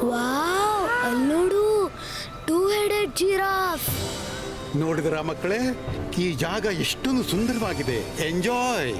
Wow, ಅಲ್ಲೋಡು, two headed giraffe. ನೋಡಿದ್ರ ಮಕ್ಕಳೇ, ಈ ಜಾಗ ಎಷ್ಟೊಂದು ಸುಂದರವಾಗಿದೆ. ಎಂಜಾಯ್.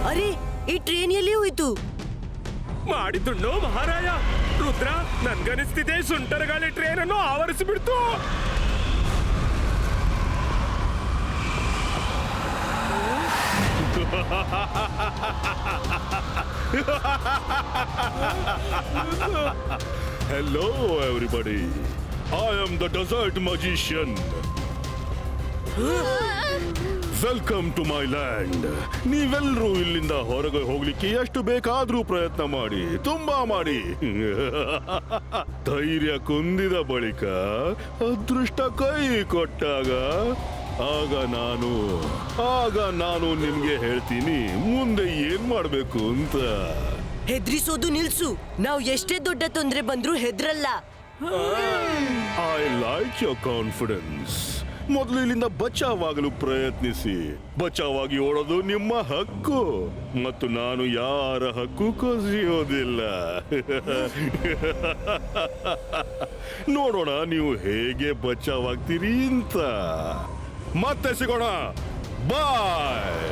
ಅರೆ, ಈ ಟ್ರೈನ್ ಎಲ್ಲಿ ಹೋಯ್ತು? ಮಾಡಿದ್ದುಣ್ಣು ಮಹಾರಾಯ. ರುದ್ರ, ನನ್ಗನಿಸ್ತಿದೆ ಸುಂಟರಗಾಳಿ ಟ್ರೈನ್ ಅನ್ನು ಆವರಿಸಿಬಿಡ್ತು. Hello everybody, I am the desert magician. Welcome to my land. ನೀವೆಲ್ಲರೂ ಇಲ್ಲಿಂದ ಹೊರಗೆ ಹೋಗ್ಲಿಕ್ಕೆ ಎಷ್ಟು ಬೇಕಾದ್ರೂ ಪ್ರಯತ್ನ ಮಾಡಿ, ತುಂಬಾ ಮಾಡಿ. ಧೈರ್ಯ ಕುಂದಿದ ಬಳಿಕ ಅದೃಷ್ಟ ಕೈ ಕೊಟ್ಟಾಗ ಆಗ ನಾನು ನಿಮ್ಗೆ ಹೇಳ್ತೀನಿ ಮುಂದೆ ಏನ್ ಮಾಡ್ಬೇಕು ಅಂತ. ಹೆದ್ರಿಸೋದು ನಿಲ್ಸು. ನಾವು ಎಷ್ಟೇ ದೊಡ್ಡ ತೊಂದ್ರೆ ಬಂದ್ರೂ ಹೆದ್ರಲ್ಲ. I like your confidence. ಮೊದಲು ಇಲ್ಲಿಂದ ಬಚಾವಾಗಲು ಪ್ರಯತ್ನಿಸಿ. ಬಚಾವಾಗಿ ಓಡೋದು ನಿಮ್ಮ ಹಕ್ಕು, ಮತ್ತು ನಾನು ಯಾರ ಹಕ್ಕು ಕಸಿಯೋದಿಲ್ಲ. ನೋಡೋಣ ನೀವು ಹೇಗೆ ಬಚಾವಾಗ್ತೀರಿ ಅಂತ. ಮತ್ತೆ ಸಿಗೋಣ. ಬಾಯ್.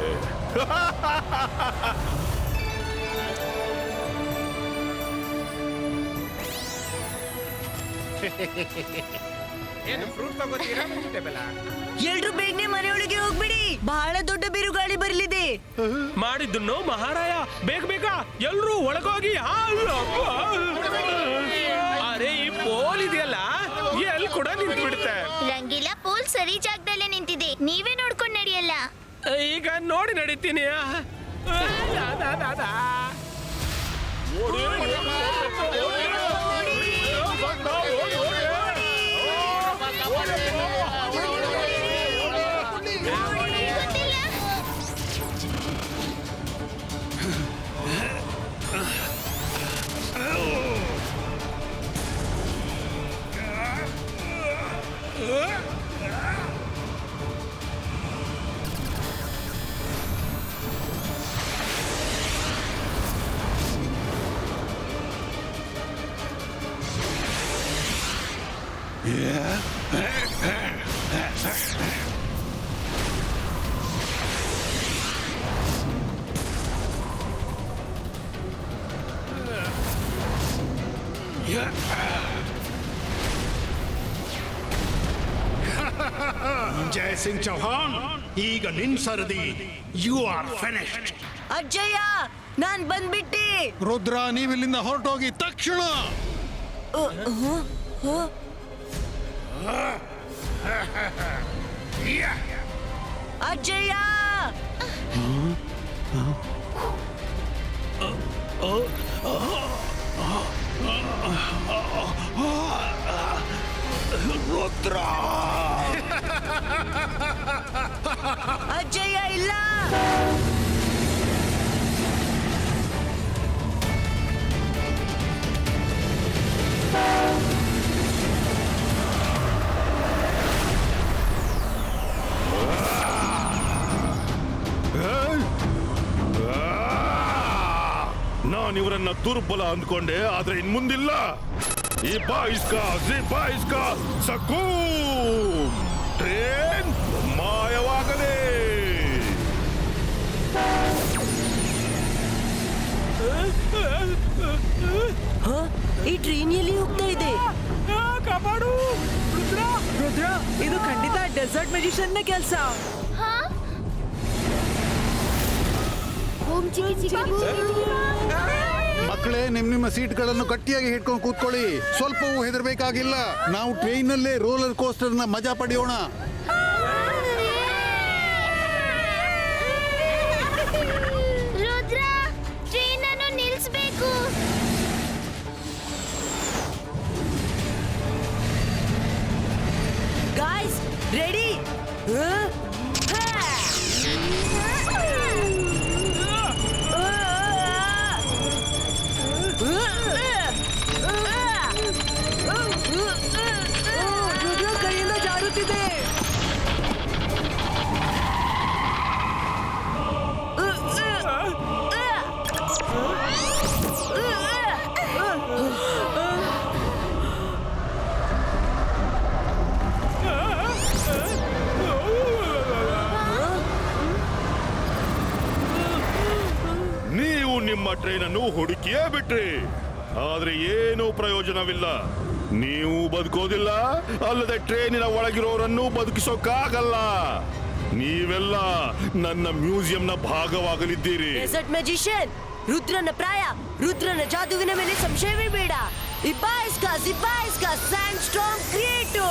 ಎಲ್ರು ಬೇಗನೆ ಮನೆಯೊಳಗೆ ಹೋಗ್ಬಿಡಿ, ಬಹಳ ದೊಡ್ಡ ಬಿರುಗಾಳಿ ಬರಲಿದೆ. ಮಾಡಿದ್ದು ಮಹಾರಾಯ, ಬೇಗ ಬೇಗ ಎಲ್ರೂ ಒಳಗೋಗಿ. ಅರೆ, ಈ ಪೋಲ್ ಇದೆಯಲ್ಲ, ಎಲ್ ಕೂಡ ನಿಂತು ಬಿಡುತ್ತೆ. ರಂಗಿಲ್ಲ, ಪೋಲ್ ಸರಿ ಜಾಗದಲ್ಲೇ ನಿಂತಿದೆ, ನೀವೇ ನೋಡ್ಕೊಂಡು ನಡೆಯಲ್ಲ. ಈಗ ನೋಡಿ ನಡೀತೀನಿ. ಜಯ ಸಿಂಗ್ ಚೌಹಾನ್, ಈಗ ನಿನ್ ಸರದಿ. You are finished. ಅಜ್ಜಯ್ಯ, ನಾನ್ ಬಂದ್ಬಿಟ್ಟೆ. ರುದ್ರ, ನೀವಿಲ್ಲಿಂದ ಹೊರಟೋಗಿ ತಕ್ಷಣ. ಅಜ್ಜಯ್ಯ, ರುದ್ರ, ಅಜ್ಜಯ್ಯ ಇಲ್ಲ. ನಾನು ಇವರನ್ನ ದುರ್ಬಲ ಅಂದ್ಕೊಂಡೆ, ಆದ್ರೆ ಇನ್ ಮುಂದಿಲ್ಲ. ಈ ಬಾಯಿಸ್ಕ ಸಕೂಮ್ ಟ್ರೇನ್ ಮಾಯವಾಗಲೇ. ಈ ಟ್ರೈನ್ ಎಲ್ಲಿ ಹೋಗ್ತಾ ಇದೆ? ಕಾಪಾಡು ರುದ್ರ, ಇದು ಖಂಡಿತ ಡೆಸರ್ಟ್ ಮ್ಯಾಜಿಷಿಯನ್ ಕೆಲಸ. ಮಕ್ಕಳೇ, ನಿಮ್ಮ ಸೀಟ್ಗಳನ್ನು ಗಟ್ಟಿಯಾಗಿ ಹಿಡ್ಕೊಂಡು ಕೂತ್ಕೊಳ್ಳಿ. ಸ್ವಲ್ಪವೂ ಹೆದರ್ಬೇಕಾಗಿಲ್ಲ. ನಾವು ಟ್ರೈನಲ್ಲೇ ರೋಲರ್ ಕೋಸ್ಟರ್ನ ಮಜಾ ಪಡೆಯೋಣ. ರುದ್ರ, ಟ್ರೈನ್ ಅನ್ನು ನಿಲ್ಲಿಸಬೇಕು. Guys, ready? ಟ್ರೈನ್ ಅನ್ನು ಹುಡುಕಿಯೇ ಬಿಟ್ರಿ, ಆದ್ರೆ ಏನೂ ಪ್ರಯೋಜನವಿಲ್ಲ. ನೀವು ಬದುಕೋದಿಲ್ಲ, ಅಲ್ಲದೆ ಟ್ರೈನಿನ ಒಳಗಿರೋರನ್ನು ಬದುಕಿಸೋಕ್ಕಾಗಲ್ಲ. ನೀವೆಲ್ಲ ನನ್ನ ಮ್ಯೂಸಿಯಂನ ಭಾಗವಾಗಲಿದ್ದೀರಿ. ಡೆಸರ್ಟ್ ಮ್ಯಾಜಿಷಿಯನ್, ರುದ್ರನ ಪ್ರಾಯ, ರುದ್ರನ ಜಾದುವಿನ ಮೇಲೆ ಸಂಶಯವೇ ಬೇಡ. ಇಬ್ಬಾಯಿಸ್ಕಾ ಸ್ಯಾಂಡ್ ಸ್ಟಾರ್ಮ್ ಕ್ರಿಯೇಟು.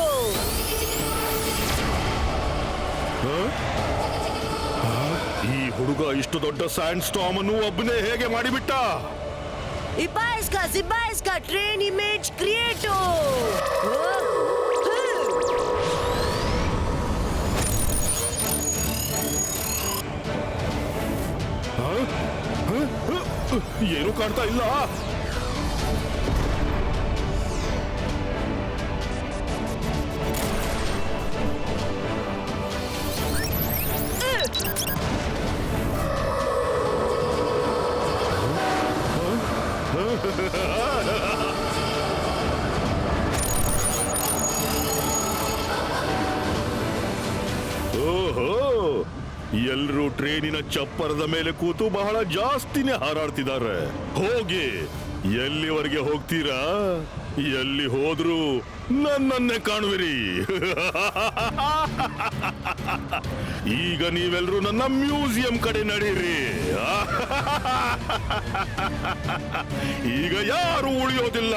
ಈ ಹುಡುಗ ಇಷ್ಟು ದೊಡ್ಡ ಸ್ಯಾಂಡ್ ಸ್ಟಾರ್ಮ್ ಅನ್ನು ಒಬ್ಬನೇ ಹೇಗೆ ಮಾಡಿಬಿಟ್ಟ? ಇಬ್ಬಾಯಿಸ್ಕಾ ಟ್ರೈನ್ ಇಮೇಜ್ ಕ್ರಿಯೇಟು. ಏನು ಕಾಣ್ತಾ ಇಲ್ಲ. ಓಹೋ, ಎಲ್ರೂ ಟ್ರೈನಿನ ಚಪ್ಪರದ ಮೇಲೆ ಕೂತು ಬಹಳ ಜಾಸ್ತಿನೇ ಹಾರಾಡ್ತಿದ್ದಾರೆ. ಹೋಗಿ, ಎಲ್ಲಿವರೆಗೆ ಹೋಗ್ತೀರಾ? ಎಲ್ಲಿ ಹೋದ್ರು ನನ್ನನ್ನೇ ಕಾಣುವಿರಿ. ಈಗ ನೀವೆಲ್ಲರೂ ನನ್ನ ಮ್ಯೂಸಿಯಂ ಕಡೆ ನಡೀರಿ. ಈಗ ಯಾರು ಉಳಿಯೋದಿಲ್ಲ.